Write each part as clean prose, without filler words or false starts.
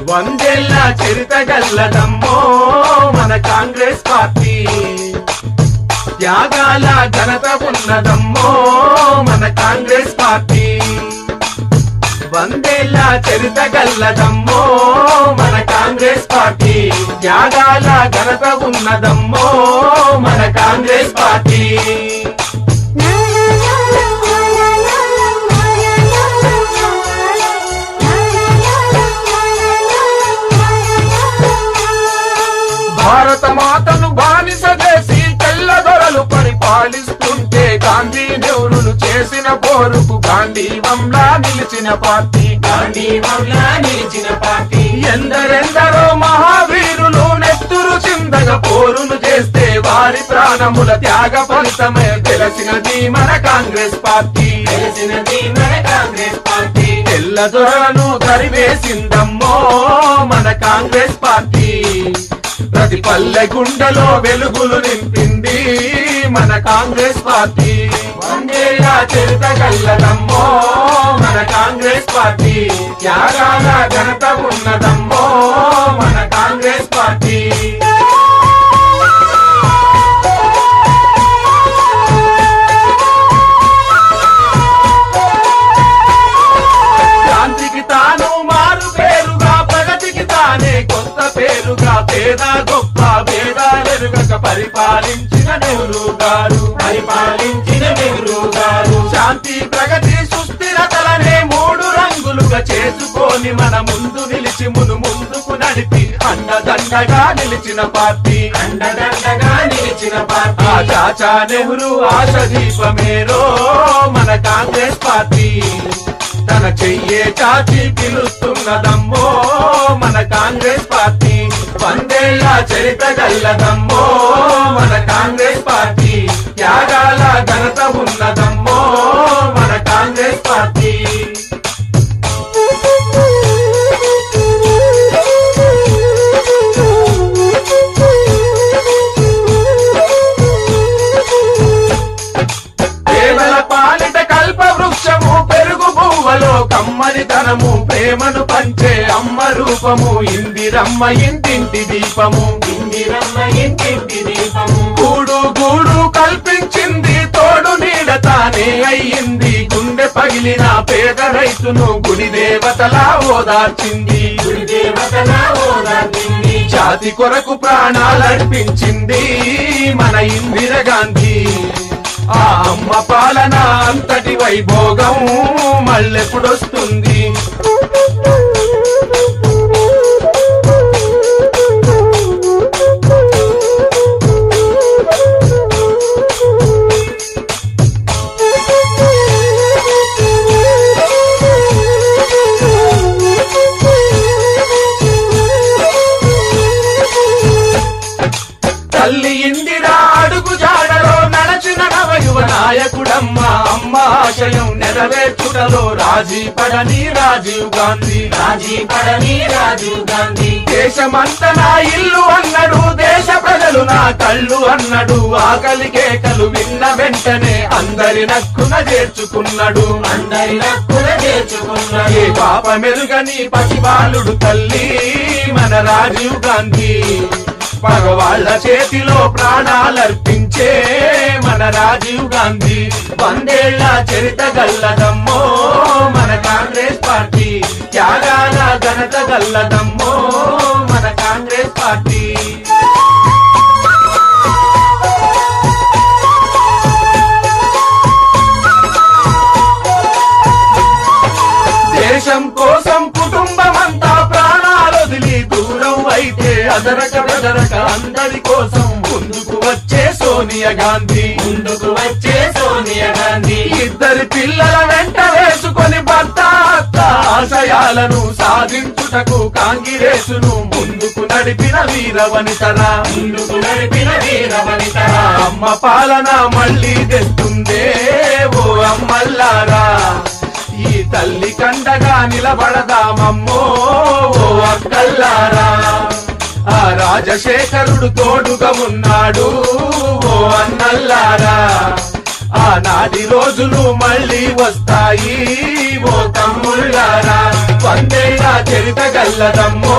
వందేళ్ల చరిత గల్లదమ్మో మన కాంగ్రెస్ పార్టీ, త్యాగాల ఘనత ఉన్నదమ్మో మన కాంగ్రెస్ పార్టీ. వందేళ్ల చరిత గల్లదమ్మో మన కాంగ్రెస్ పార్టీ, త్యాగాల ఘనత ఉన్నదమ్మో మన కాంగ్రెస్ పార్టీ. భారత మాతను బానిస చేసి తెల్లదొరలు పరిపాలిస్తుంటే గాంధీ నెహ్రూలు చేసిన పోరుకు గాంధీవంలా నిలిచిన పార్టీ, గాంధీవంలా నిలిచిన పార్టీ. ఎందరెందరో మహావీరులు నెత్తురు చిందగ పోరును చేస్తే వారి ప్రాణముల త్యాగ ఫలితమే తెలిసినది మన కాంగ్రెస్ పార్టీ, తెలిసినది మన కాంగ్రెస్ పార్టీ. తెల్లదొరలను తరివేసిందమ్మో మన కాంగ్రెస్ పార్టీ, ప్రతి పల్లె గుండెలో వెలుగులు నింపింది మన కాంగ్రెస్ పార్టీ. వందేళ్ల చరిత గల్లదమ్మో మన కాంగ్రెస్ పార్టీ, త్యాగాల ఘనత ఉన్నదమ్మో మన కాంగ్రెస్ పార్టీ. శాంతికి తాను మారు పేరుగా, ప్రగతికి తానే కొత్త పేరుగా, పేద గొప్ప భేదాలెరుగక పరిపాలించిన నెహ్రూ గారు, పరిపాలించిన నెహ్రూ గారు. శాంతి ప్రగతి సుస్థిరతలనే మూడు రంగులుగా చేసుకొని మన ముందు నిలిచి ముందుకు నడిపి అండదండగా నిలిచిన పార్టీ, అండదండగా నిలిచిన పార్టీ. ఆ చాచా నెహ్రూ ఆశ దీపమేరో మన కాంగ్రెస్ పార్టీ, తన చెయ్యే చాచి పిలుస్తున్నదమ్మో మన కాంగ్రెస్ పార్టీ. వందేళ్ల చరిత గల్లదమ్మో మన కాంగ్రెస్ పార్టీ, త్యాగాల ఘనత ఉన్నదమ్మో మన కాంగ్రెస్ పార్టీ. పేదల పాలిట కల్ప వృక్షము, పెరుగు పువ్వలో కమ్మని ధనము, ప్రేమను పంచే అమ్మ రూపము, ఇందిరమ్మ ఇంటింటి దీపము, ఇందిరమ్మ ఇంటింటి దీపము. గూడు గూడు కల్పించింది, తోడు నీడ తానే అయ్యింది, గుండె పగిలిన పేద రైతును గుడి దేవతలా ఓదార్చింది, గుడి దేవతలా ఓదార్చింది. జాతి కొరకు ప్రాణాలర్పించింది మన ఇందిర గాంధీ. ఆ అమ్మ పాలన అంతటి వైభోగం మళ్ళెప్పుడొస్తుంది? తల్లి ఇందిరా అడుగు జాడలో నడచిన నవయువ నాయకుడమ్మ, అమ్మ ఆశయం నెరవేర్చుటలో రాజీ పడని రాజీవ్ గాంధీ, రాజీ పడని రాజీవ్ గాంధీ. దేశమంత నా ఇల్లు అన్నడు, దేశ ప్రజలు నా కళ్ళు అన్నడు, ఆకలి కేకలు విన్న వెంటనే అందరి నక్కున చేర్చుకున్నాడు, అందరి నక్కున చేర్చుకున్నాడు. ఏ పాప మెరుగని పసిబాలుడు తల్లి మన రాజీవ్ గాంధీ, మగవాళ్ల చేతిలో ప్రాణాలర్పించే మన రాజీవ్ గాంధీ. వందేళ్ల చరిత గల్లదమ్మో మన కాంగ్రెస్ పార్టీ, త్యాగాల ఘనత గల్లదమ్మో మన కాంగ్రెస్ పార్టీ. దేశం కోసం కుటుంబమంతా ప్రాణాలొదిలి దూరం అయితే అదరక బెదరక అందరి కోసం ముందుకు వచ్చే సోనియా గాంధీ, ముందుకు వచ్చే సోనియా గాంధీ. ఇద్దరి పిల్లల వెంట వేసుకొని భర్త అత్త ఆశయాలను సాధించుటకు కాంగ్రెసును ముందుకు నడిపిన వీరవనితరా, ముందుకు నడిపిన వీరవనితరా. అమ్మ పాలన మళ్ళీ తెస్తుందే ఓ అమ్మల్లారా, ఈ తల్లి కండగా నిలబడదామమ్మో ఓ అక్కల్లారా. ఆ రాజశేఖరుడు తోడుగా ఉన్నాడు ఓ అన్నల్లారా. ఆనాటి రోజులు మళ్ళీ వస్తాయి ఓ తమ్ముళ్ళారా. 100 ఏళ్ల చరిత గల్లదమ్మో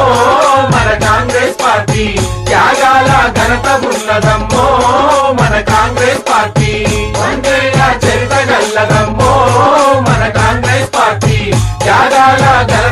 మన కాంగ్రెస్ పార్టీ, త్యాగాల ఘనత ఉన్నదమ్మో మన కాంగ్రెస్ పార్టీ. 100 ఏళ్ల చరిత గల్లదమ్మో మన కాంగ్రెస్ పార్టీ, త్యాగాల ఘనత